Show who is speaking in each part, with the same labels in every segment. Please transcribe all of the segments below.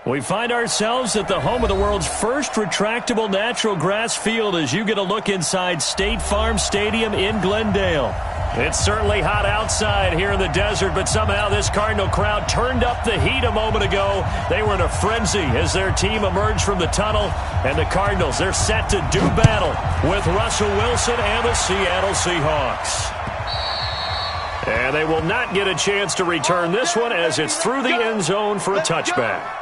Speaker 1: We find ourselves at the home of the world's first retractable natural grass field as you get a look inside State Farm Stadium in Glendale. It's certainly hot outside here in the desert, but somehow this Cardinal crowd turned up the heat a moment ago. They were in a frenzy as their team emerged from the tunnel, and the Cardinals, they're set to do battle with Russell Wilson and the Seattle Seahawks. And they will not get a chance to return this one as it's through the end zone for a touchback.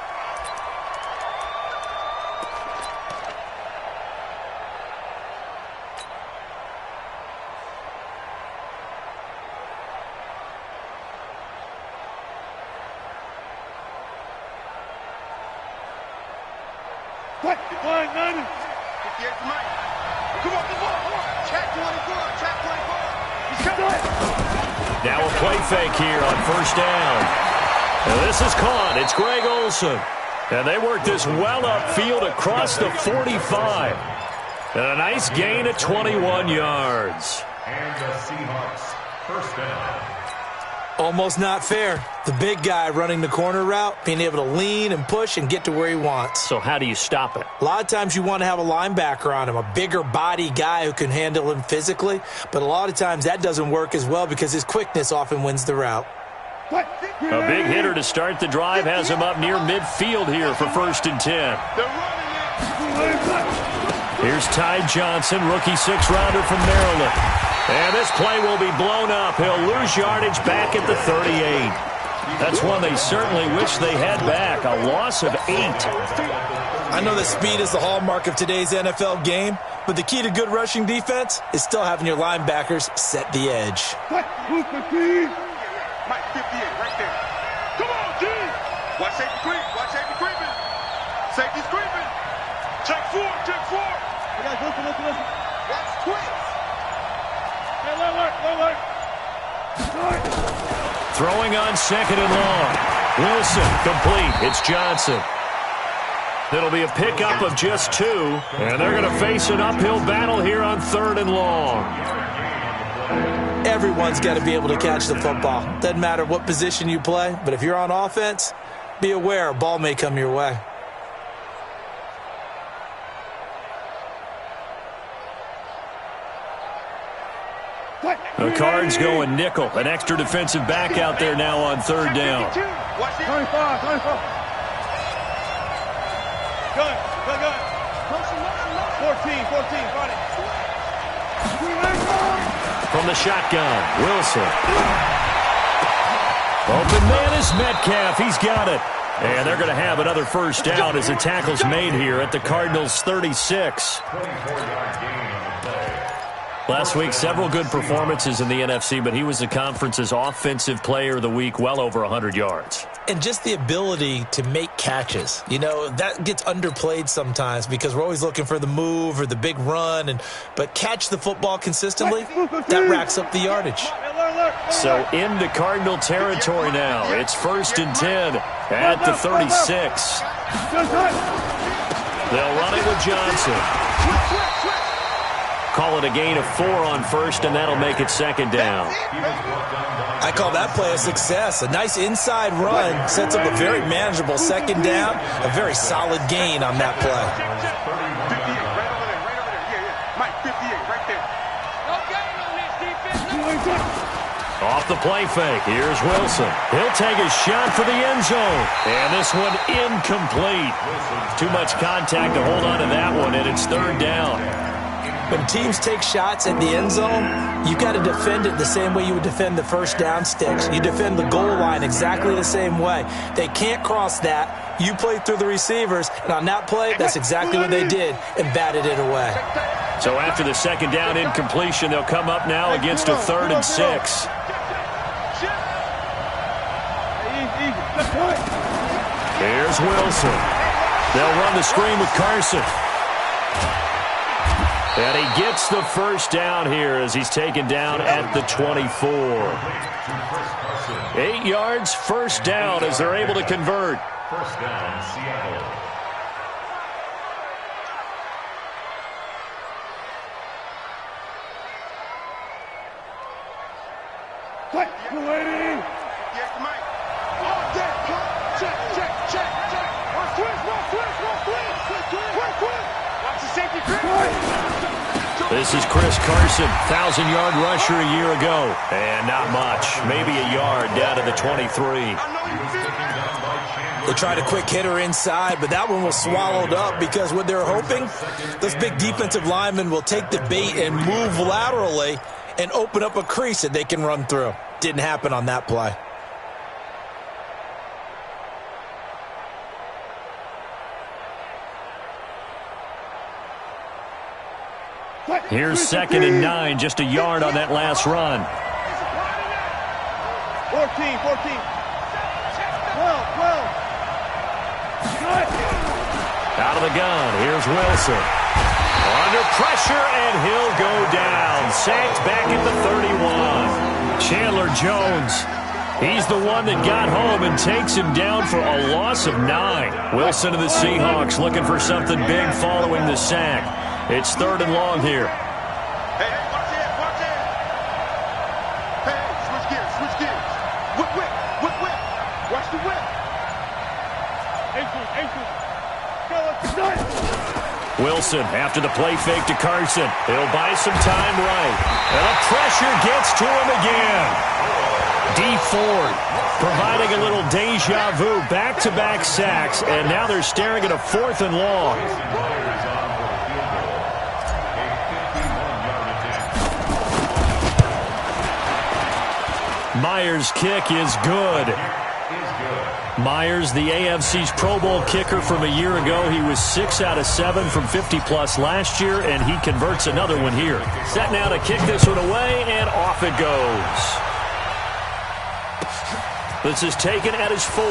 Speaker 1: Now a play fake here on first down. And this is caught. It's Greg Olsen. And they work this well upfield across the 45. And a nice gain of 21 yards.
Speaker 2: And the Seahawks, first down.
Speaker 3: Almost not fair. The big guy running the corner route, being able to lean and push and get to where he wants.
Speaker 1: So how do you stop it?
Speaker 3: A lot of times you want to have a linebacker on him, a bigger body guy who can handle him physically. But a lot of times that doesn't work as well because his quickness often wins the route.
Speaker 1: A big hitter to start the drive has him up near midfield here for 1st and 10. Here's Ty Johnson, rookie 6th-rounder from Maryland. And this play will be blown up. He'll lose yardage back at the 38. That's one they certainly wish they had back. A loss of 8.
Speaker 3: I know that speed is the hallmark of today's NFL game, but the key to good rushing defense is still having your linebackers set the edge.
Speaker 4: Mike 58 right there. Come on, G! Watch safety creep. Watch safety creeping. Safety's creeping. Check 4. Check 4. Listen. Watch twins.
Speaker 1: Throwing on 2nd and long. Wilson complete. It's Johnson. It'll be a pickup of just 2, and they're going to face an uphill battle here on 3rd and long.
Speaker 3: Everyone's got to be able to catch the football. Doesn't matter what position you play, but if you're on offense, be aware a ball may come your way.
Speaker 1: The Cards going nickel. An extra defensive back out there now on 3rd down.
Speaker 4: 25. Gun. 14. Got it.
Speaker 1: From the shotgun, Wilson. Open man is Metcalf. He's got it. And they're going to have another 1st down as the tackle's made here at the Cardinals' 36. Last week, several good performances in the NFC, but he was the conference's offensive player of the week, well over 100 yards.
Speaker 3: And just the ability to make catches. You know, that gets underplayed sometimes because we're always looking for the move or the big run. But catch the football consistently, that racks up the yardage.
Speaker 1: So into Cardinal territory now. It's 1st and 10 at the 36. They'll run it with Johnson. Call it a gain of 4 on 1st, and that'll make it 2nd down.
Speaker 3: I call that play a success. A nice inside run sets up a very manageable 2nd down, a very solid gain on that play.
Speaker 4: 58 right there.
Speaker 1: Off the play fake, here's Wilson. He'll take a shot for the end zone. And this one incomplete. Too much contact to hold on to that one, and it's 3rd down.
Speaker 3: When teams take shots at the end zone, you got to defend it the same way you would defend the 1st down sticks. You defend the goal line exactly the same way. They can't cross that. You play through the receivers, and on that play, that's exactly what they did and batted it away.
Speaker 1: So after the 2nd down incompletion, they'll come up now against a 3rd and 6. Here's Wilson. They'll run the screen with Carson. And he gets the 1st down here as he's taken down at the 24. 8 yards, 1st down as they're able to convert.
Speaker 2: 1st down, Seattle.
Speaker 4: Yes, Mike. Check.
Speaker 1: This is Chris Carson, 1,000-yard rusher a year ago. And not much, maybe a yard down to the 23.
Speaker 3: They tried a quick hitter inside, but that one was swallowed up because what they're hoping, those big defensive linemen will take the bait and move laterally and open up a crease that they can run through. Didn't happen on that play.
Speaker 1: Here's 2nd and 9, just a yard on that last run.
Speaker 4: 14. 12.
Speaker 1: Out of the gun, here's Wilson. Under pressure, and he'll go down. Sacked back at the 31. Chandler Jones. He's the one that got home and takes him down for a loss of 9. Wilson of the Seahawks looking for something big following the sack. It's 3rd and long here.
Speaker 4: Hey, watch it. Hey, switch gears. Whip. Watch the whip. Ankle.
Speaker 1: Wilson after the play fake to Carson. He'll buy some time right. And the pressure gets to him again. D. Ford providing a little deja vu. Back-to-back sacks, and now they're staring at a 4th and long. Myers' kick is good. Myers, the AFC's Pro Bowl kicker from a year ago. He was 6 out of 7 from 50-plus last year, and he converts another one here. Set now to kick this one away, and off it goes. This is taken at his 4.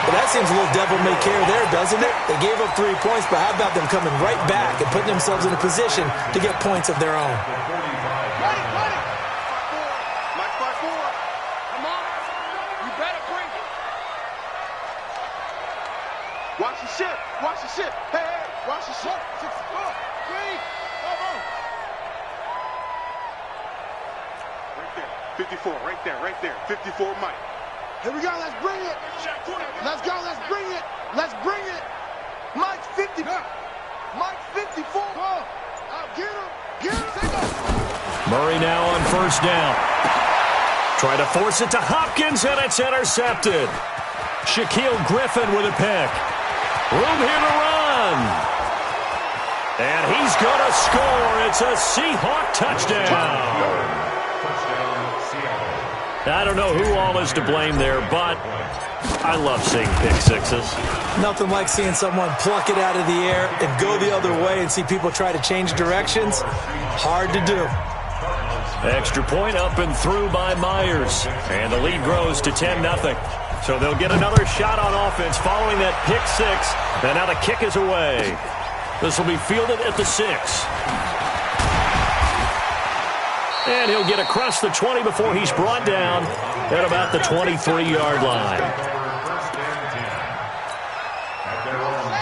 Speaker 3: Well, that seems a little devil-may-care there, doesn't it? They gave up 3 points, but how about them coming right back and putting themselves in a position to get points of their own?
Speaker 4: Mike 5-4. Come on. You better bring it. Watch the ship. Hey, watch the ship. 6, 4, 3. Come on. Right there. 54, right there. 54, Mike. Here we go, let's bring it. Let's go, let's bring it. Mike 50. Mike 54. Get him.
Speaker 1: Murray now on 1st down. Try to force it to Hopkins, and it's intercepted. Shaquille Griffin with a pick. Room here to run. And he's going to score. It's a Seahawk touchdown. I don't know who all is to blame there, but I love seeing pick sixes.
Speaker 3: Nothing like seeing someone pluck it out of the air and go the other way and see people try to change directions. Hard to do.
Speaker 1: Extra point up and through by Myers. And the lead grows to 10-0. So they'll get another shot on offense following that pick 6. And now the kick is away. This will be fielded at the 6. And he'll get across the 20 before he's brought down at about the 23-yard line.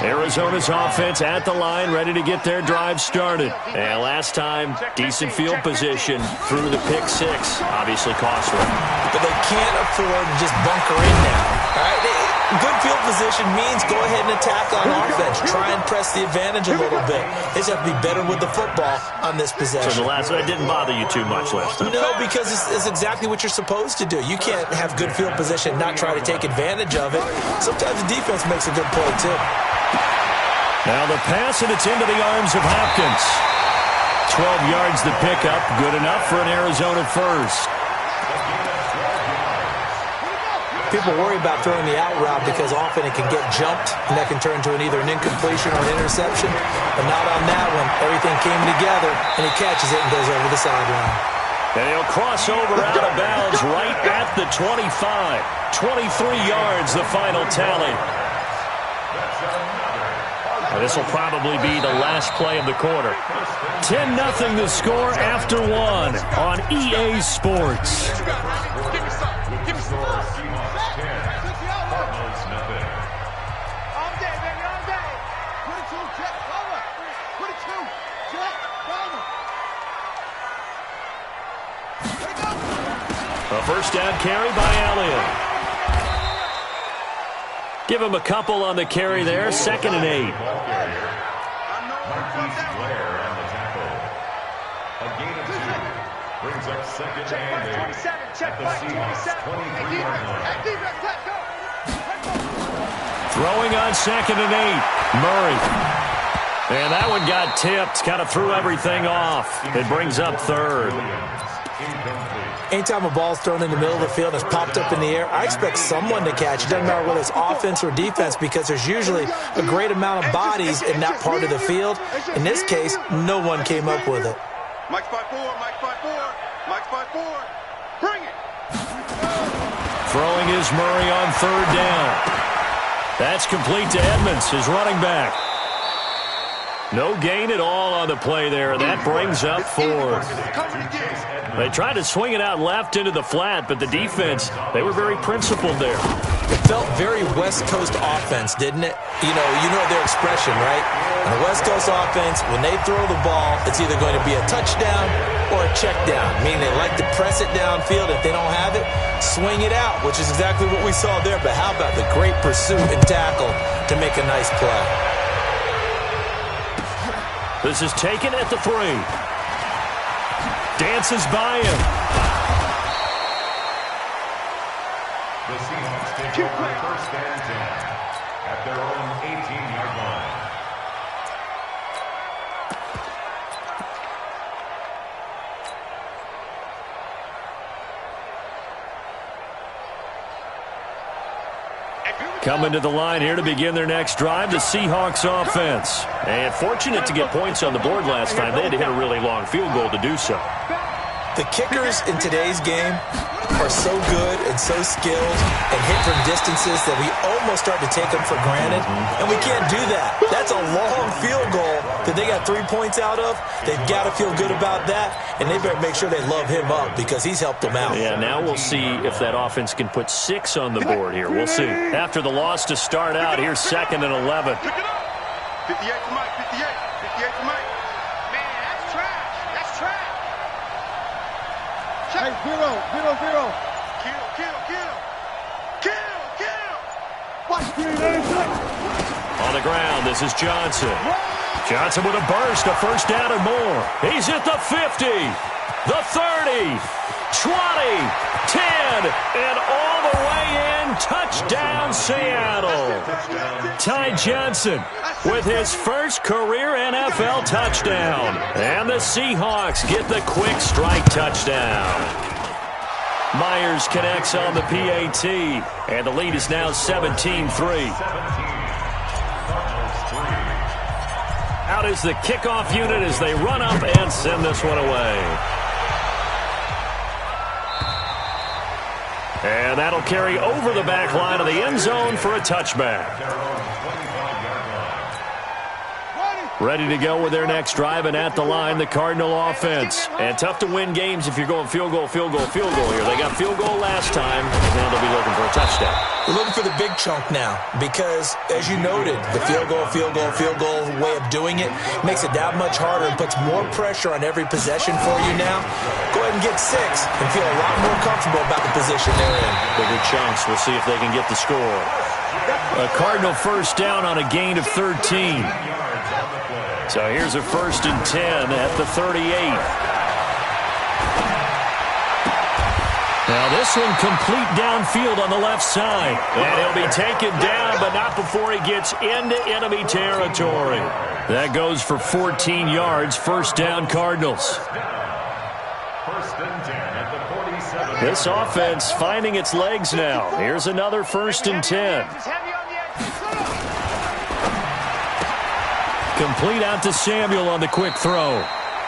Speaker 1: Arizona's offense at the line, ready to get their drive started. And last time, decent field position through the pick 6. Obviously costly.
Speaker 3: But they can't afford to just bunker in now. All right? Good field position means go ahead and attack on offense. Try and press the advantage a little bit. They just have to be better with the football on this possession.
Speaker 1: So the last one didn't bother you too much last time?
Speaker 3: No, because it's exactly what you're supposed to do. You can't have good field position and not try to take advantage of it. Sometimes the defense makes a good play, too.
Speaker 1: Now the pass, and it's into the arms of Hopkins. 12 yards the pickup. Good enough for an Arizona first.
Speaker 3: People worry about throwing the out route because often it can get jumped, and that can turn to either an incompletion or an interception. But not on that one. Everything came together, and he catches it and goes over the sideline.
Speaker 1: And he'll cross over out of bounds right at the 25. 23 yards, the final tally. And this will probably be the last play of the quarter. 10-0 the score after 1 on EA Sports. A first down carry by Elliott. Give him a couple on the carry there. 2nd and 8.
Speaker 2: A gain of 2 brings up 2nd and 8 at the Seahawks 23-yard line.
Speaker 1: Throwing on 2nd and 8. Murray. And that one got tipped. Kind of threw everything off. It brings up 3rd.
Speaker 3: Anytime a ball's thrown in the middle of the field and it's popped up in the air, I expect someone to catch it. Doesn't matter whether it's offense or defense, because there's usually a great amount of bodies in that part of the field. In this case, no one came up with it.
Speaker 4: Mike's 5-4, Mike's 5-4, Mike's 5-4. Bring it.
Speaker 1: Throwing is Murray on 3rd down. That's complete to Edmonds, his running back. No gain at all on the play there. That brings up 4th. They tried to swing it out left into the flat, but the defense, they were very principled there.
Speaker 3: It felt very West Coast offense, didn't it? You know their expression, right? In a West Coast offense, when they throw the ball, it's either going to be a touchdown or a check down, meaning they like to press it downfield. If they don't have it, swing it out, which is exactly what we saw there. But how about the great pursuit and tackle to make a nice play?
Speaker 1: This is taken at the 3. Dances by him.
Speaker 2: The Seahawks take over 1st and 10 at their own 18-yard line.
Speaker 1: Coming to the line here to begin their next drive, the Seahawks offense. And fortunate to get points on the board last time. They had to hit a really long field goal to do so.
Speaker 3: The kickers in today's game are so good and so skilled and hit from distances that we almost start to take them for granted, and we can't do that. That's a long field goal that they got 3 points out of. They've got to feel good about that, and they better make sure they love him up because he's helped them out.
Speaker 1: Yeah, now we'll see if that offense can put 6 on the board here. We'll see. After the loss to start out, here's 2nd and 11.
Speaker 4: 58 to Mike, 58 to Mike. Man, that's trash. That's trash. Hey, 0. Kill. Watch,
Speaker 1: On the ground, this is Johnson. Johnson with a burst, a 1st down and more. He's at the 50, the 30, 20, 10, and all the way in. Touchdown, Seattle. Ty Johnson with his first career NFL touchdown. And the Seahawks get the quick strike touchdown. Myers connects on the PAT, and the lead is now 17-3. Out is the kickoff unit as they run up and send this one away. And that'll carry over the back line of the end zone for a touchback. Ready to go with their next drive, and at the line, the Cardinal offense. And tough to win games if you're going field goal here. They got field goal last time, and now they'll be looking for a touchdown.
Speaker 3: We're looking for the big chunk now because, as you noted, the field goal way of doing it makes it that much harder and puts more pressure on every possession for you now. Go ahead and get 6 and feel a lot more comfortable about the position they're in.
Speaker 1: Bigger chunks. We'll see if they can get the score. A Cardinal 1st down on a gain of 13. So here's a 1st and 10 at the 38. Now this one complete downfield on the left side. And he'll be taken down, but not before he gets into enemy territory. That goes for 14 yards, 1st down Cardinals.
Speaker 2: 1st and 10 at the 47.
Speaker 1: This offense finding its legs now. Here's another 1st and 10. Complete out to Samuel on the quick throw.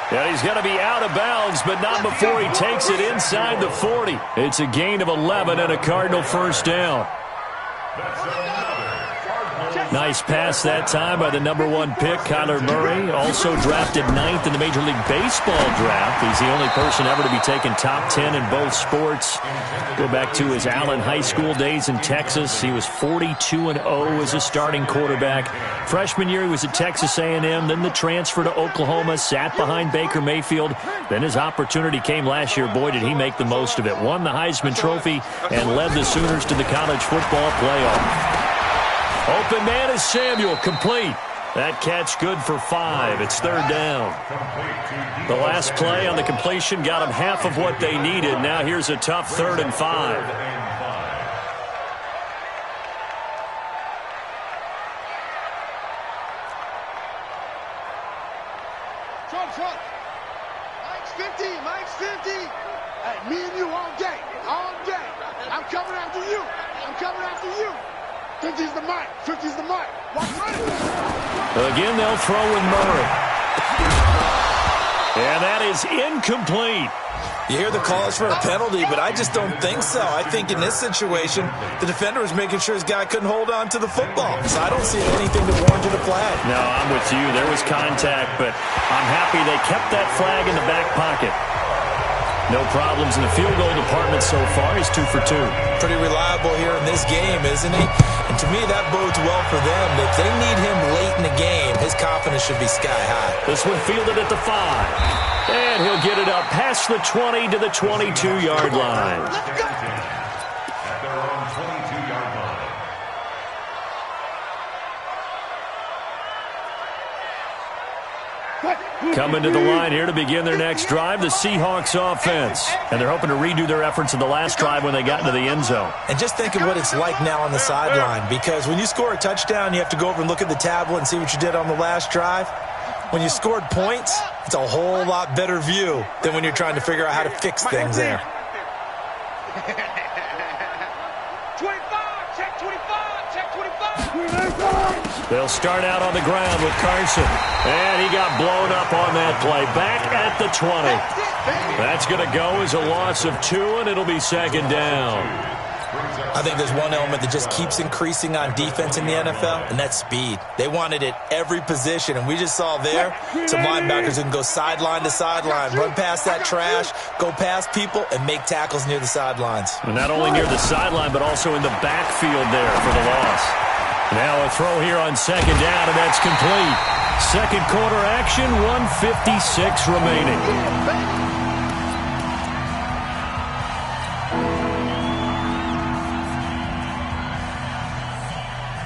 Speaker 1: And he's going to be out of bounds, but not before he takes it inside the 40. It's a gain of 11 and a Cardinal 1st down. Nice pass that time by the #1 pick, Kyler Murray. Also drafted 9th in the Major League Baseball draft. He's the only person ever to be taken top 10 in both sports. Go back to his Allen High School days in Texas. He was 42-0 as a starting quarterback. Freshman year, he was at Texas A&M. Then the transfer to Oklahoma, sat behind Baker Mayfield. Then his opportunity came last year. Boy, did he make the most of it. Won the Heisman Trophy and led the Sooners to the college football playoff. Open man is Samuel, complete. That catch good for 5. It's third down. The last play on the completion got them half of what they needed. Now here's a tough 3rd and 5.
Speaker 4: Trump. Mike's 50. Mike's 50. Hey, me and you all day. All day. I'm coming after you. I'm coming after you. 50's the Mike. 50's the Mike. Watch running.
Speaker 1: Again, they'll throw with Murray. And that is incomplete.
Speaker 3: You hear the calls for a penalty, but I just don't think so. I think in this situation, the defender was making sure his guy couldn't hold on to the football. So I don't see anything to warrant a flag.
Speaker 1: No, I'm with you. There was contact, but I'm happy they kept that flag in the back pocket. No problems in the field goal department so far. He's 2 for 2.
Speaker 3: Pretty reliable here in this game, isn't he? And to me, that bodes well for them. If they need him late in the game, his confidence should be sky high.
Speaker 1: This one fielded at the 5. And he'll get it up past the 20 to the 22-yard line.
Speaker 2: At their own 22-yard line.
Speaker 1: Coming to the line here to begin their next drive, the Seahawks offense. And they're hoping to redo their efforts in the last drive when they got into the end zone.
Speaker 3: And just think of what it's like now on the sideline, because when you score a touchdown, you have to go over and look at the tablet and see what you did on the last drive. When you scored points, it's a whole lot better view than when you're trying to figure out how to fix things there.
Speaker 4: 25, check 25, check 25.
Speaker 1: They'll start out on the ground with Carson. And he got blown up on that play. Back at the 20. That's going to go as a loss of 2, and it'll be second down.
Speaker 3: I think there's one element that just keeps increasing on defense in the NFL, and that's speed. They want it at every position, and we just saw there some linebackers who can go sideline to sideline, run past that trash, go past people, and make tackles near the sidelines.
Speaker 1: And not only near the sideline, but also in the backfield there for the loss. Now a throw here on second down, and that's complete. Second quarter action, 1:56 remaining.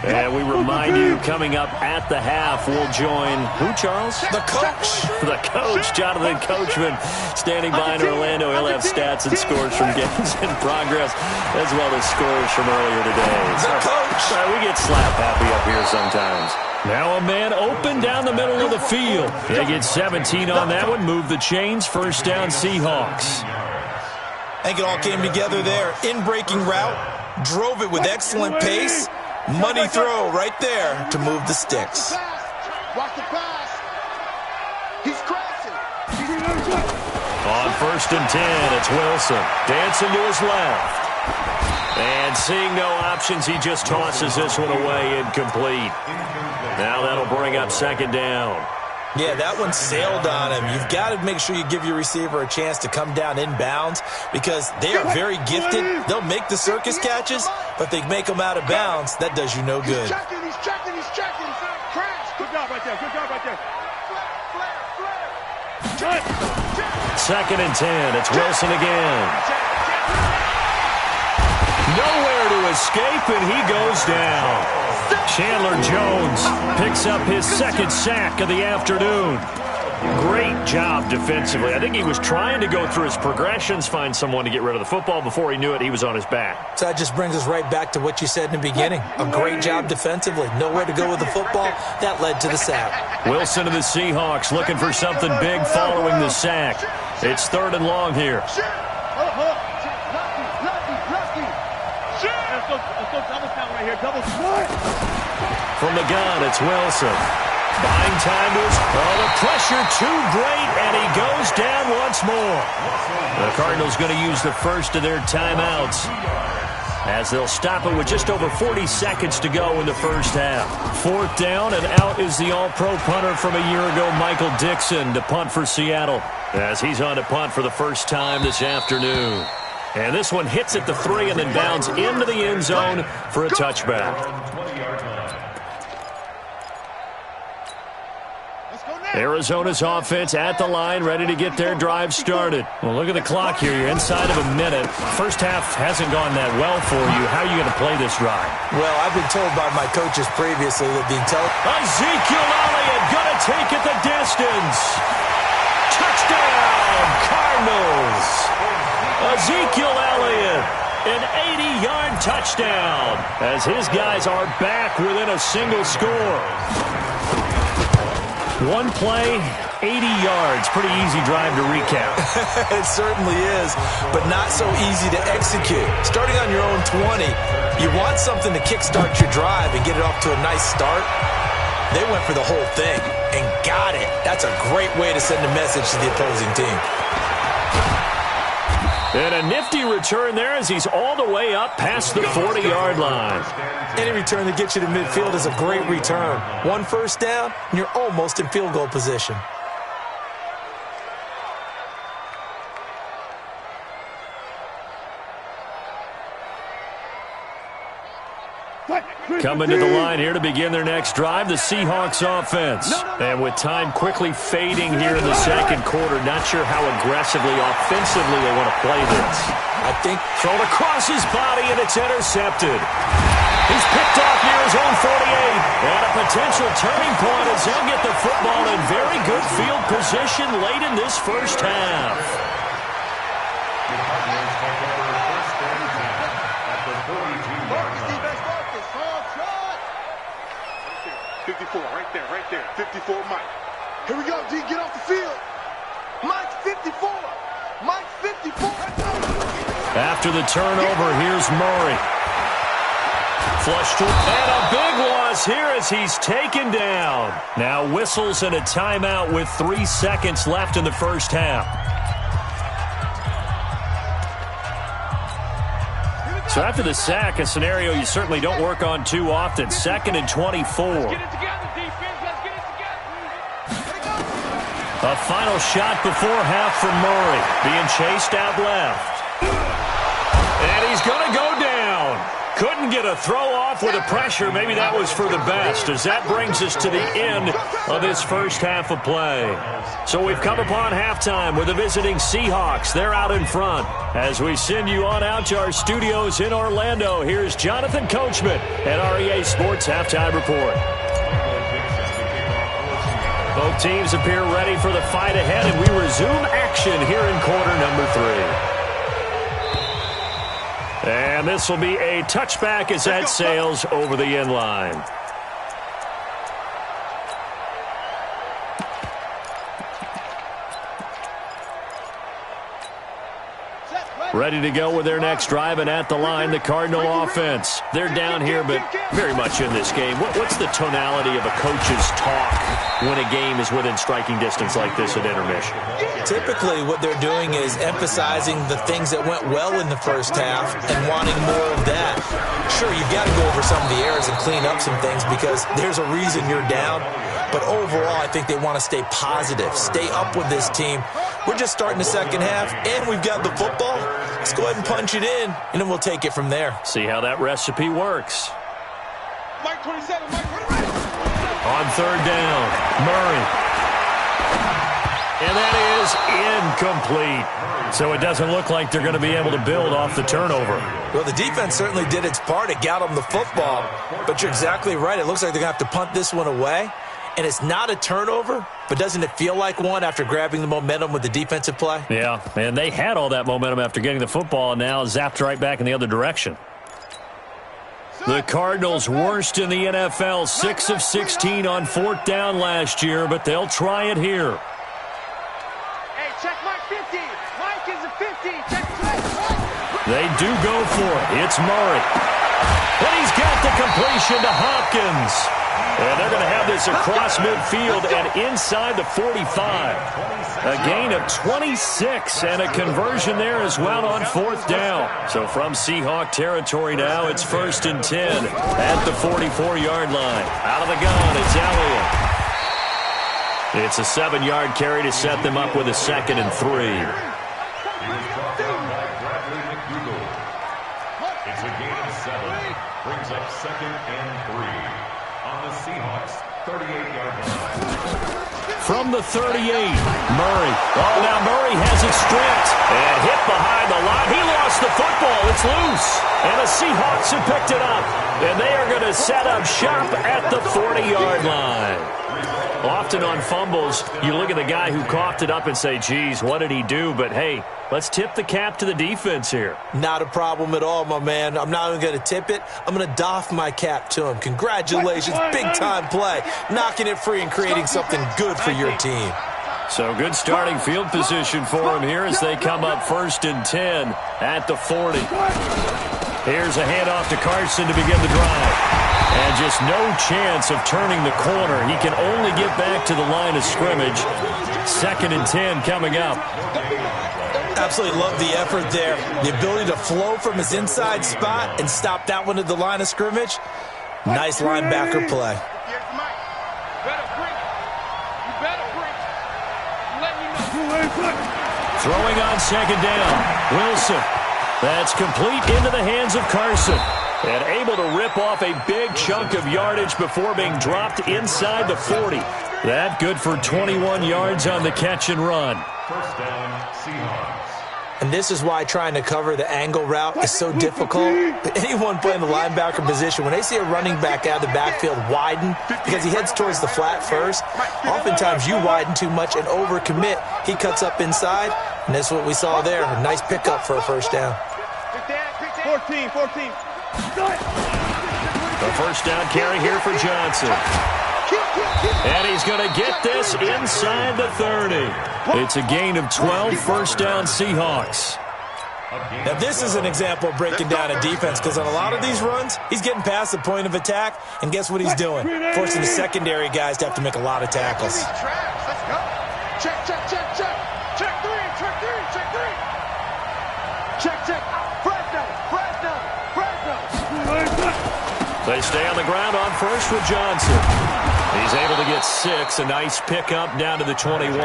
Speaker 1: And we remind you, coming up at the half, we'll join who, Charles?
Speaker 3: The coach.
Speaker 1: The coach, Jonathan Coachman, standing by in Orlando. He'll have stats and scores from games in progress, as well as scores from earlier today.
Speaker 3: The coach.
Speaker 1: We get slap happy up here sometimes. Now a man open down the middle of the field. They get 17 on that one. Move the chains. First down, Seahawks.
Speaker 3: I think it all came together there. In-breaking route. Drove it with excellent pace. Money throw right there to move the sticks.
Speaker 4: Watch the pass. He's crashing.
Speaker 1: On first and 10, it's Wilson. Dancing to his left. And seeing no options, he just tosses this one away, incomplete. Now that'll bring up second down.
Speaker 3: Yeah, that one sailed on him. You've got to make sure you give your receiver a chance to come down inbounds because they are very gifted. They'll make the circus catches, but they make them out of bounds. That does you no good.
Speaker 4: He's checking. Crash. Good job right there.
Speaker 1: Second and 10. It's Wilson again. Nowhere to escape, and he goes down. Chandler Jones picks up his second sack of the afternoon. Great job defensively. I think he was trying to go through his progressions, find someone to get rid of the football. Before he knew it, he was on his back.
Speaker 3: So that just brings us right back to what you said in the beginning. A great job defensively. Nowhere to go with the football. That led to the sack.
Speaker 1: Wilson of the Seahawks looking for something big following the sack. It's third and long here. From the gun, it's Wilson. Buying time to his... Oh, the pressure too great, and he goes down once more. The Cardinals going to use the first of their timeouts as they'll stop it with just over 40 seconds to go in the first half. Fourth down, and out is the all-pro punter from a year ago, Michael Dixon, to punt for Seattle, as he's on to punt for the first time this afternoon. And this one hits at the 3 and then bounds into the end zone for a touchback.
Speaker 4: Let's go now.
Speaker 1: Arizona's offense at the line, ready to get their drive started. Well, look at the clock here. You're inside of a minute. First half hasn't gone that well for you. How are you going to play this drive?
Speaker 3: Well, I've been told by my coaches previously that the
Speaker 1: Ezekiel Elliott going to take it the distance. Touchdown, Cardinals. Ezekiel Elliott, an 80-yard touchdown, as his guys are back within a single score. One play, 80 yards. Pretty easy drive to recap.
Speaker 3: It certainly is, but not so easy to execute. Starting on your own 20, you want something to kickstart your drive and get it off to a nice start. They went for the whole thing and got it. That's a great way to send a message to the opposing team.
Speaker 1: And a nifty return there as he's all the way up past the 40-yard line.
Speaker 3: Any return that gets you to midfield is a great return. One first down, and you're almost in field goal position.
Speaker 1: Coming to the line here to begin their next drive, the Seahawks offense. And with time quickly fading here in the second quarter, not sure how aggressively, offensively they want to play this.
Speaker 3: I think
Speaker 1: thrown across his body, and it's intercepted. He's picked off near his own 48. And a potential turning point as they'll get the football in very good field position late in this first half.
Speaker 2: The Cardinals take over first and 10 at the 42-yard line.
Speaker 4: 54, right there. 54, Mike. Here we go, D. Get off the field. Mike's 54. Mike's 54.
Speaker 1: After the turnover, here's Murray. Flushed to, and a big loss here as he's taken down. Now whistles and a timeout with 3 seconds left in the first half. So after the sack, a scenario you certainly don't work on too often. 2nd and 24. A final shot before half from Murray. Being chased out left. And he's going to go down. Couldn't get a throw off with the pressure. Maybe that was for the best, as that brings us to the end of this first half of play. So we've come upon halftime with the visiting Seahawks. They're out in front. As we send you on out to our studios in Orlando, here's Jonathan Coachman at REA Sports Halftime Report. Both teams appear ready for the fight ahead, and we resume action here in quarter number 3. And this will be a touchback as that sails over the end line. Ready to go with their next drive, and at the line, the Cardinal offense. They're down here, but very much in this game. What's the tonality of a coach's talk when a game is within striking distance like this at intermission?
Speaker 3: Typically, what they're doing is emphasizing the things that went well in the first half and wanting more of that. Sure, you've got to go over some of the errors and clean up some things because there's a reason you're down. But overall, I think they want to stay positive, stay up with this team. We're just starting the second half, and we've got the football. Let's go ahead and punch it in, and then we'll take it from there.
Speaker 1: See how that recipe works.
Speaker 4: Mike 27, Mike 28.
Speaker 1: On third down, Murray. And that is incomplete. So it doesn't look like they're going to be able to build off the turnover.
Speaker 3: Well, the defense certainly did its part. It got them the football. But you're exactly right. It looks like they're going to have to punt this one away. And it's not a turnover, but doesn't it feel like one after grabbing the momentum with the defensive play?
Speaker 1: Yeah, and they had all that momentum after getting the football, and now zapped right back in the other direction. The Cardinals worst in the NFL, 6 of 16 on 4th down last year, but they'll try it here.
Speaker 4: Hey, check Mike 50. Mike is a 50. Check Mike.
Speaker 1: They do go for it. It's Murray. And he's got the completion to Hopkins. And they're going to have this across midfield and inside the 45. A gain of 26 and a conversion there as well on 4th down. So from Seahawk territory now, it's 1st and 10 at the 44-yard line. Out of the gun, it's Elliott. It's a 7-yard carry to set them up with a 2nd and 3.
Speaker 2: It's a gain of 7. Brings up 2nd and 3 on the Seahawks 38-yard line.
Speaker 1: From the 38, Murray. Oh, now Murray has it stripped and hit behind the line. He lost the football. It's loose. And the Seahawks have picked it up. And they are going to set up shop at the 40-yard line. Often on fumbles, you look at the guy who coughed it up and say, geez, what did he do? But, hey, let's tip the cap to the defense here.
Speaker 3: Not a problem at all, my man. I'm not even going to tip it. I'm going to doff my cap to him. Congratulations, big-time play. Knocking it free and creating something good for your team.
Speaker 1: So good starting field position for him here as they come up 1st and 10 at the 40. Here's a handoff to Carson to begin the drive. And just no chance of turning the corner. He can only get back to the line of scrimmage. 2nd and 10 coming up.
Speaker 3: Absolutely love the effort there. The ability to flow from his inside spot and stop that one at the line of scrimmage. Nice linebacker play.
Speaker 1: Throwing on 2nd down. Wilson. That's complete into the hands of Carson. And able to rip off a big chunk of yardage before being dropped inside the 40. That good for 21 yards on the catch and run.
Speaker 2: 1st down, Seahawks.
Speaker 3: And this is why trying to cover the angle route is so difficult. Anyone playing the linebacker position, when they see a running back out of the backfield widen because he heads towards the flat first, oftentimes you widen too much and overcommit. He cuts up inside, and that's what we saw there. A nice pickup for a 1st down.
Speaker 4: 14.
Speaker 1: The 1st down carry here for Johnson. And he's going to get this inside the 30. It's a gain of 12, 1st down Seahawks.
Speaker 3: Now, this is an example of breaking down a defense because on a lot of these runs, he's getting past the point of attack, and guess what he's doing? Forcing the secondary guys to have to make a lot of tackles.
Speaker 4: Let's go. Check. Check 3. Check.
Speaker 1: They stay on the ground on 1st with Johnson. He's able to get 6. A nice pickup down to the 21.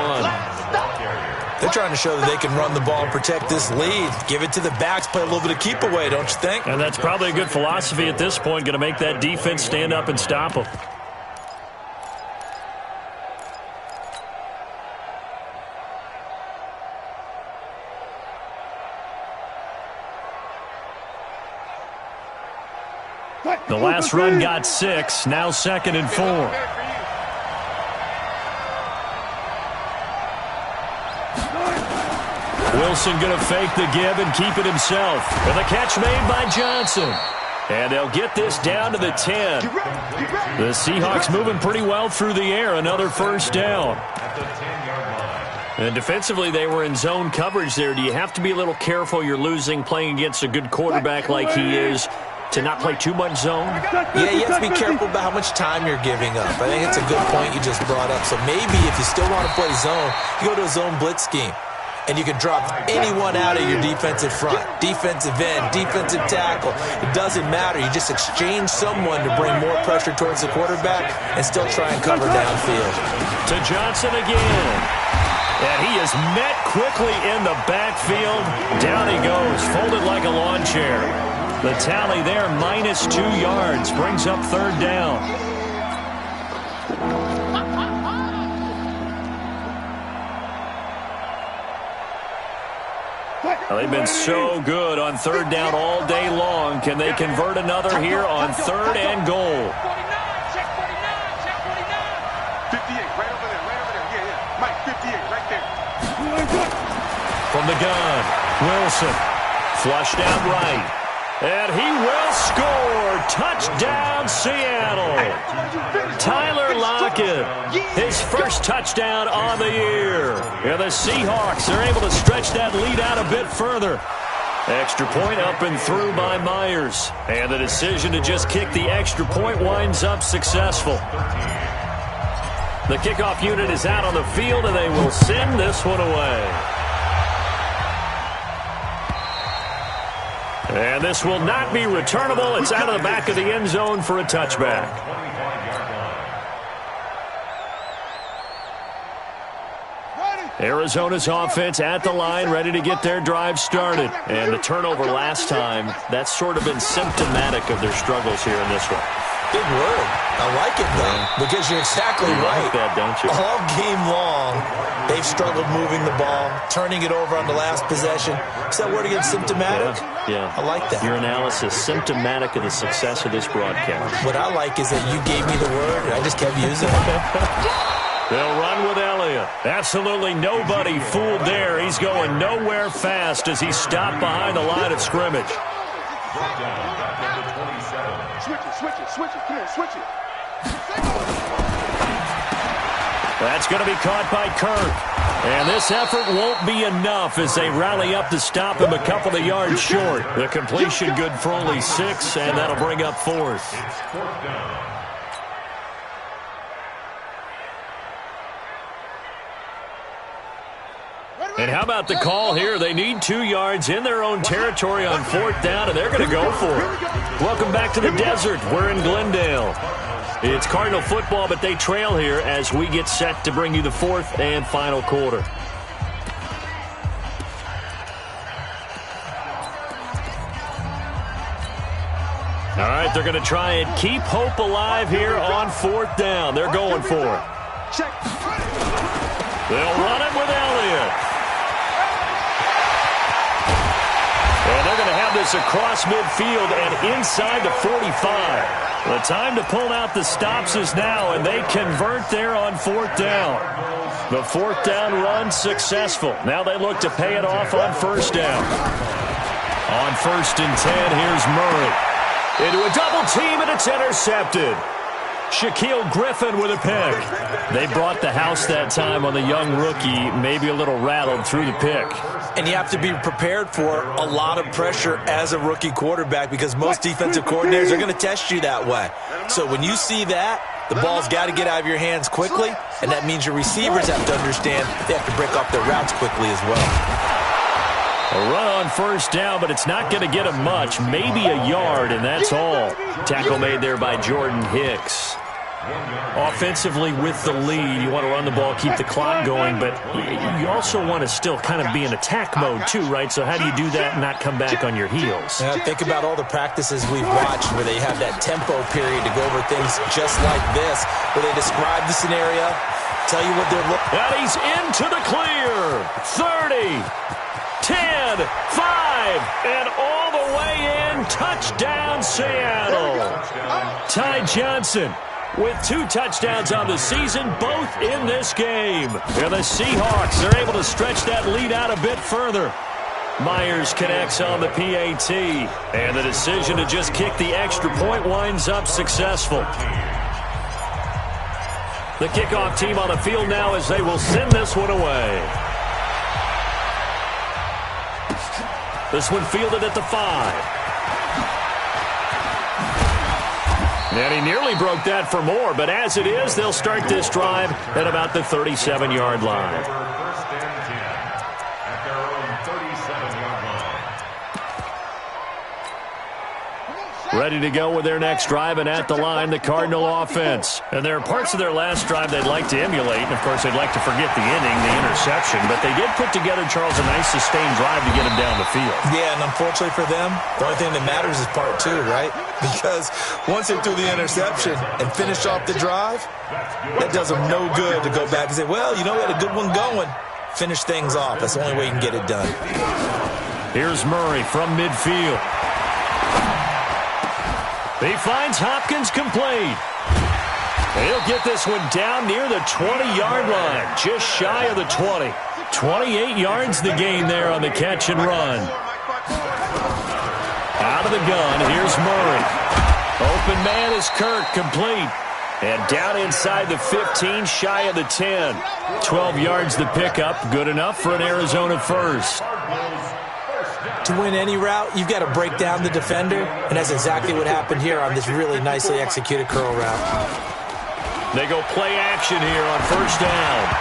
Speaker 3: They're trying to show that they can run the ball and protect this lead. Give it to the backs, play a little bit of keep away, don't you think?
Speaker 1: And that's probably a good philosophy at this point, going to make that defense stand up and stop them. The last run got 6. Now 2nd and 4. Wilson going to fake the give and keep it himself. And the catch made by Johnson. And they'll get this down to the 10. The Seahawks moving pretty well through the air. Another 1st down. And defensively, they were in zone coverage there. Do you have to be a little careful? You're losing playing against a good quarterback like he is, to not play too much zone?
Speaker 3: Yeah, you have to be careful about how much time you're giving up. I think it's a good point you just brought up. So maybe if you still want to play zone, you go to a zone blitz scheme. And you can drop anyone out of your defensive front. Defensive end, defensive tackle. It doesn't matter. You just exchange someone to bring more pressure towards the quarterback and still try and cover downfield.
Speaker 1: To Johnson again. And he is met quickly in the backfield. Down he goes, folded like a lawn chair. The tally there, -2 yards, brings up 3rd down. Well, they've been so good on 3rd down all day long. Can they convert another here on 3rd and goal?
Speaker 4: 58, right over there. Yeah. Mike, 58, right there.
Speaker 1: From the gun, Wilson, flushed out right. And he will score. Touchdown, Seattle. Tyler Lockett, his first touchdown on the year. And the Seahawks are able to stretch that lead out a bit further. Extra point up and through by Myers. And the decision to just kick the extra point winds up successful. The kickoff unit is out on the field, and they will send this one away. And this will not be returnable. It's out of the back of the end zone for a touchback. Arizona's offense at the line, ready to get their drive started. And the turnover last time, that's sort of been symptomatic of their struggles here in this one.
Speaker 3: Big word. I like it, though, because you're exactly right.
Speaker 1: Like that, don't you?
Speaker 3: All game long, they've struggled moving the ball, turning it over on the last possession. Is that word again, symptomatic?
Speaker 1: Yeah.
Speaker 3: I like that.
Speaker 1: Your analysis, symptomatic of the success of this broadcast.
Speaker 3: What I like is that you gave me the word, and I just kept using it.
Speaker 1: They'll run with Elliott. Absolutely nobody fooled there. He's going nowhere fast as he stopped behind the line of scrimmage.
Speaker 4: Switch it. Come on, switch it.
Speaker 1: That's going to be caught by Kirk. And this effort won't be enough as they rally up to stop him a couple of yards short. The completion good for only 6, and that'll bring up 4th. And how about the call here? They need 2 yards in their own territory on 4th down, and they're going to go for it. Welcome back to the desert. We're in Glendale. It's Cardinal football, but they trail here as we get set to bring you the 4th and final quarter. All right, they're going to try and keep hope alive here on 4th down. They're going for it. They'll run it with Elliott. And they're going to have this across midfield and inside the 45. The time to pull out the stops is now, and they convert there on 4th down. The 4th down run successful. Now they look to pay it off on 1st down. On 1st and 10, here's Murray. Into a double team, and it's intercepted. Shaquille Griffin with a pick. They brought the house that time on the young rookie, maybe a little rattled through the pick.
Speaker 3: And you have to be prepared for a lot of pressure as a rookie quarterback because most defensive coordinators are going to test you that way. So when you see that, the ball's got to get out of your hands quickly, and that means your receivers have to understand they have to break off their routes quickly as well.
Speaker 1: A run on 1st down, but it's not going to get him much. Maybe a yard, and that's all. Tackle made there by Jordan Hicks. Offensively with the lead, you want to run the ball, keep the clock going, but you also want to still kind of be in attack mode too, right? So how do you do that and not come back on your heels?
Speaker 3: Yeah, think about all the practices we've watched where they have that tempo period to go over things just like this, where they describe the scenario, tell you what they're looking
Speaker 1: at. And he's into the clear. 30, 10, 5, and all the way in. Touchdown, Seattle. Ty Johnson with 2 touchdowns on the season, both in this game. And the Seahawks are able to stretch that lead out a bit further. Myers connects on the PAT, and the decision to just kick the extra point winds up successful. The kickoff team on the field now as they will send this one away. This one fielded at the 5. And he nearly broke that for more, but as it is, they'll start this drive at about the 37-yard line.
Speaker 2: First and 10 at their own 37-yard line.
Speaker 1: Ready to go with their next drive, and at the line, the Cardinal offense. And there are parts of their last drive they'd like to emulate, and of course they'd like to forget the inning, the interception, but they did put together, Charles, a nice sustained drive to get him down the field.
Speaker 3: Yeah, and unfortunately for them, the only thing that matters is part 2, right? Because once they threw the interception and finished off the drive, that does them no good to go back and say, well, you know, we had a good one going. Finish things off. That's the only way you can get it done.
Speaker 1: Here's Murray from midfield. He finds Hopkins complete. He'll get this one down near the 20-yard line, just shy of the 20. 28 yards the gain there on the catch and run. Out of the gun, here's Murray. Open man is Kirk, complete. And down inside the 15, shy of the 10. 12 yards the pickup, good enough for an Arizona first.
Speaker 3: To win any route, you've got to break down the defender, and that's exactly what happened here on this really nicely executed curl route.
Speaker 1: They go play action here on 1st down.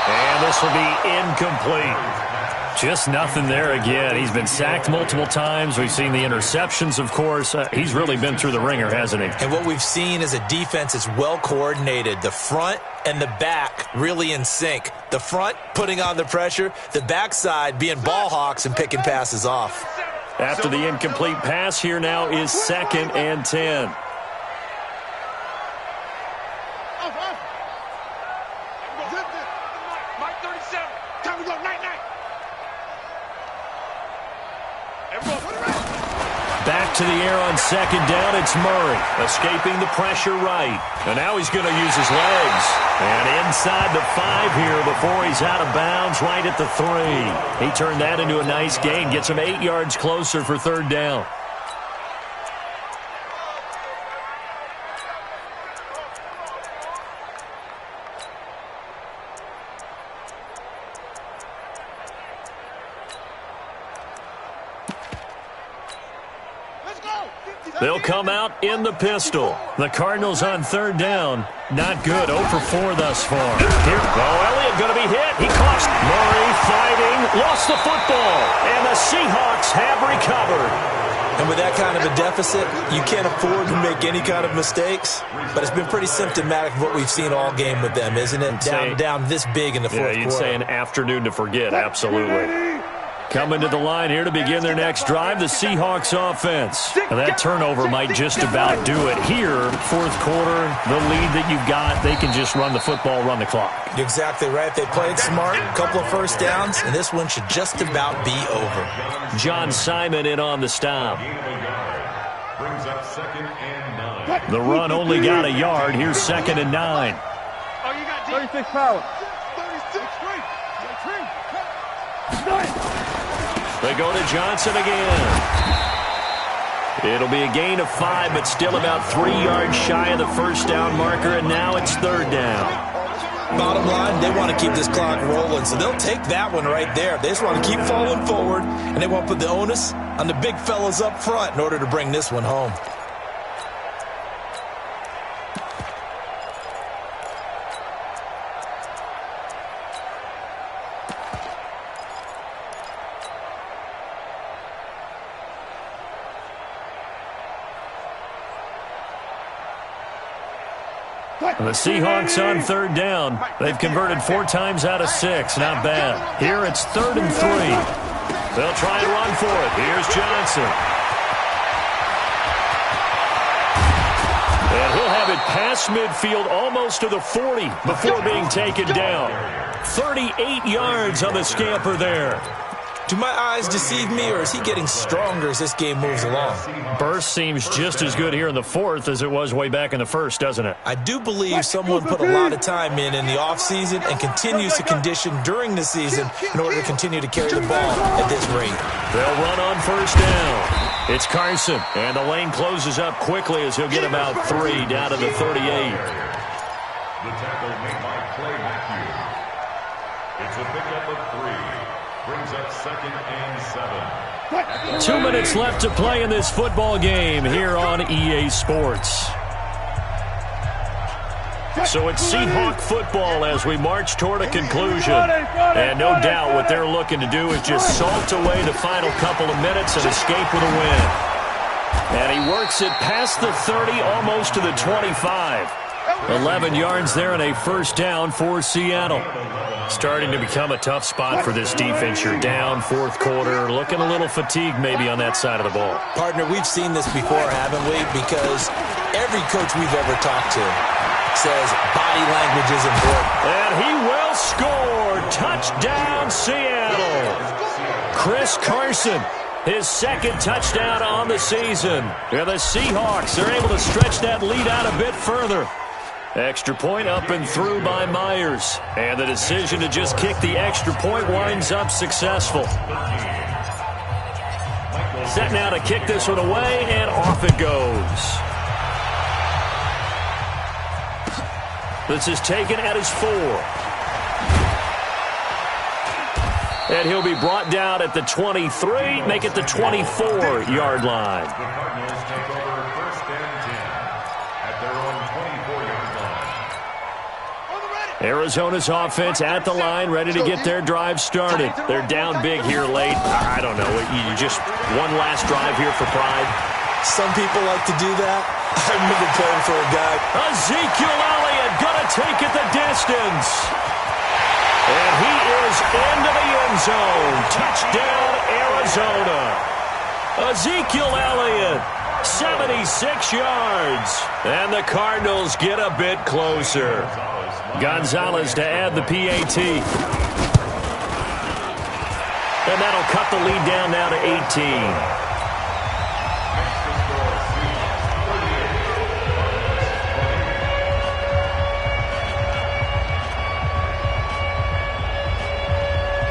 Speaker 1: And this will be incomplete. Just nothing there again. He's been sacked multiple times. We've seen the interceptions, of course. He's really been through the ringer, hasn't he?
Speaker 3: And what we've seen is a defense that's well coordinated. The front and the back really in sync. The front putting on the pressure, the backside being ball hawks and picking passes off.
Speaker 1: After the incomplete pass, here now is 2nd and 10. Back to the air on second down, it's Murray, escaping the pressure right. And now he's going to use his legs. And inside the 5 here before he's out of bounds, right at the 3. He turned that into a nice gain, gets him 8 yards closer for third down. They'll come out in the pistol. The Cardinals on third down. Not good. 0 for 4 thus far. Here, Elliott going to be hit. He caught Murray fighting. Lost the football. And the Seahawks have recovered.
Speaker 3: And with that kind of a deficit, you can't afford to make any kind of mistakes. But it's been pretty symptomatic of what we've seen all game with them, isn't it? Down this big in the fourth quarter.
Speaker 1: Yeah, you'd say an afternoon to forget. Absolutely. Coming to the line here to begin their next drive, the Seahawks offense. Now that turnover might just about do it. Here, fourth quarter, the lead that you've got, they can just run the football, run the clock.
Speaker 3: You're exactly right. They played smart, a couple of first downs, and this one should just about be over.
Speaker 1: John Simon in on the stop.
Speaker 2: Brings up 2nd and 9.
Speaker 1: The run only got a yard. Here's 2nd and 9.
Speaker 4: 36 power.
Speaker 1: They go to Johnson again. It'll be a gain of 5, but still about 3 yards shy of the first down marker, and now it's third down.
Speaker 3: Bottom line, they want to keep this clock rolling, so they'll take that one right there. They just want to keep falling forward, and they want to put the onus on the big fellas up front in order to bring this one home.
Speaker 1: The Seahawks on third down. They've converted 4 times out of 6. Not bad. Here it's 3rd and 3. They'll try and run for it. Here's Johnson. And he'll have it past midfield almost to the 40 before being taken down. 38 yards on the scamper there.
Speaker 3: Do my eyes deceive me, or is he getting stronger as this game moves along?
Speaker 1: Burst seems just as good here in the fourth as it was way back in the first, doesn't it?
Speaker 3: I do believe someone put a lot of time in the offseason and continues to condition during the season in order to continue to carry the ball at this rate.
Speaker 1: They'll run on first down. It's Carson, and the lane closes up quickly as he'll get about 3 down to the 38.
Speaker 2: The tackle made by Clay Matthews. It's a pickup of 3. Brings up 2nd and 7.
Speaker 1: 2 minutes left to play in this football game here on EA Sports. So it's Seahawk football as we march toward a conclusion. And no doubt what they're looking to do is just salt away the final couple of minutes and escape with a win. And he works it past the 30, almost to the 25. 11 yards there and a first down for Seattle. Starting to become a tough spot for this defense. You're down fourth quarter, looking a little fatigued maybe on that side of the ball.
Speaker 3: Partner, we've seen this before, haven't we? Because every coach we've ever talked to says body language is important.
Speaker 1: And he will score. Touchdown, Seattle. Chris Carson, his 2nd touchdown on the season. And the Seahawks are able to stretch that lead out a bit further. Extra point up and through by Myers. And the decision to just kick the extra point winds up successful. Set now to kick this one away, and off it goes. This is taken at his 4. And he'll be brought down at the 23, make it the 24-yard line.
Speaker 2: The Cardinals take over 1st and 10 at their own 24-yard line.
Speaker 1: Arizona's offense at the line, ready to get their drive started. They're down big here late. I don't know. You just one last drive here for pride.
Speaker 3: Some people like to do that. I remember playing for a guy.
Speaker 1: Ezekiel Elliott gonna take it the distance. And he is into the end zone. Touchdown, Arizona. Ezekiel Elliott, 76 yards. And the Cardinals get a bit closer. Gonzalez to add the PAT. And that'll cut the lead down now to 18.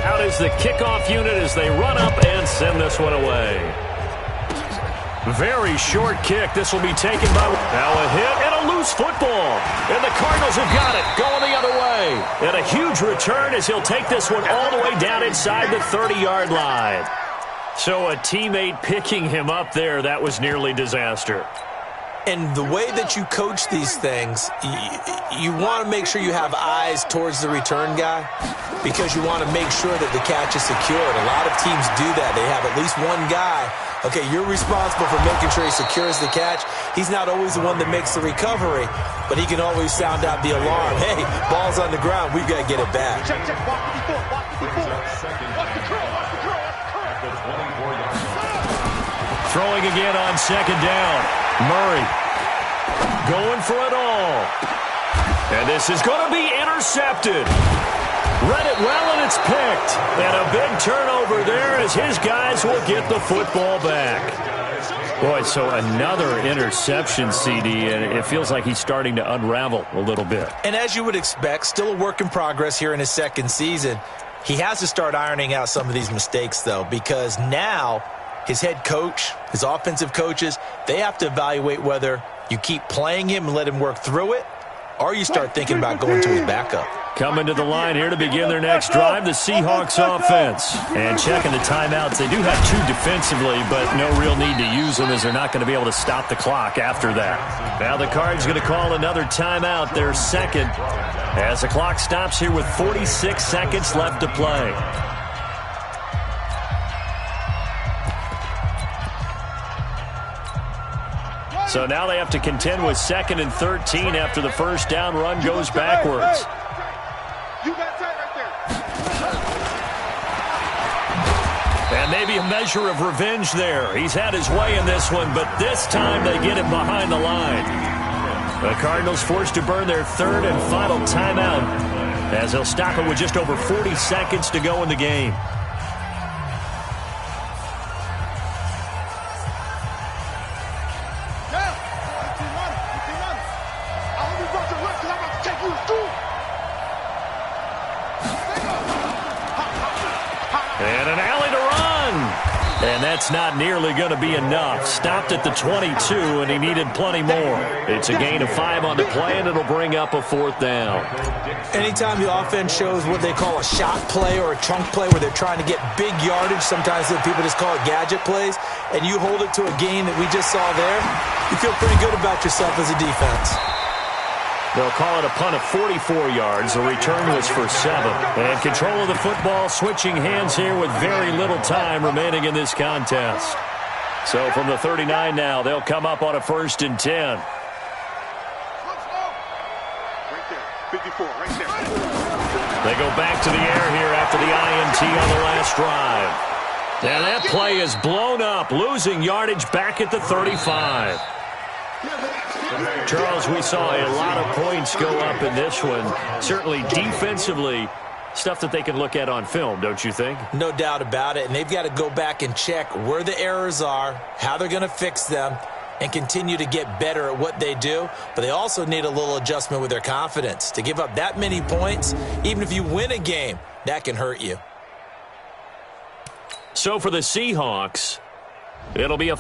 Speaker 1: Out is the kickoff unit as they run up and send this one away. Very short kick. This will be taken by... Now a hit and a loose football. And the Cardinals have got it. Going the other way. And a huge return as he'll take this one all the way down inside the 30-yard line. So a teammate picking him up there, that was nearly disaster.
Speaker 3: And the way that you coach these things, you want to make sure you have eyes towards the return guy because you want to make sure that the catch is secured. A lot of teams do that. They have at least one guy. Okay, you're responsible for making sure he secures the catch. He's not always the one that makes the recovery, but he can always sound out the alarm. Hey, ball's on the ground. We've got to get it back.
Speaker 4: Check, check. Watch the curl. Watch the curl. Watch the curl.
Speaker 1: Throwing again on second down. Murray going for it all. And this is going to be intercepted. Read it well, and it's picked. And a big turnover there as his guys will get the football back. Boy, so another interception, CD, and it feels like he's starting to unravel a little bit.
Speaker 3: And as you would expect, still a work in progress here in his second season. He has to start ironing out some of these mistakes, though, because now his head coach, his offensive coaches, they have to evaluate whether you keep playing him and let him work through it, or you start thinking about going to his backup.
Speaker 1: Coming to the line here to begin their next drive, the Seahawks offense. And checking the timeouts. They do have two defensively, but no real need to use them as they're not going to be able to stop the clock after that. Now the Cards going to call another timeout, their second, as the clock stops here with 46 seconds left to play. So now they have to contend with 2nd and 13 after the first down run goes backwards.
Speaker 4: You got tight right there.
Speaker 1: And maybe a measure of revenge there. He's had his way in this one, but this time they get him behind the line. The Cardinals forced to burn their third and final timeout as they'll stop it with just over 40 seconds to go in the game. And an alley to run. And that's not nearly going to be enough. Stopped at the 22, and he needed plenty more. It's a gain of 5 on the play, and it'll bring up a 4th down.
Speaker 3: Anytime the offense shows what they call a shot play or a chunk play where they're trying to get big yardage, sometimes people just call it gadget plays, and you hold it to a gain that we just saw there, you feel pretty good about yourself as a defense.
Speaker 1: They'll call it a punt of 44 yards. The return was for 7. And control of the football switching hands here with very little time remaining in this contest. So from the 39 now, they'll come up on a 1st and 10.
Speaker 4: Right there. 54, right there.
Speaker 1: They go back to the air here after the INT on the last drive. And that play is blown up, losing yardage back at the 35. Charles, we saw a lot of points go up in this one. Certainly defensively, stuff that they can look at on film, don't you think?
Speaker 3: No doubt about it. And they've got to go back and check where the errors are, how they're going to fix them, and continue to get better at what they do. But they also need a little adjustment with their confidence. To give up that many points, even if you win a game, that can hurt you.
Speaker 1: So for the Seahawks, it'll be a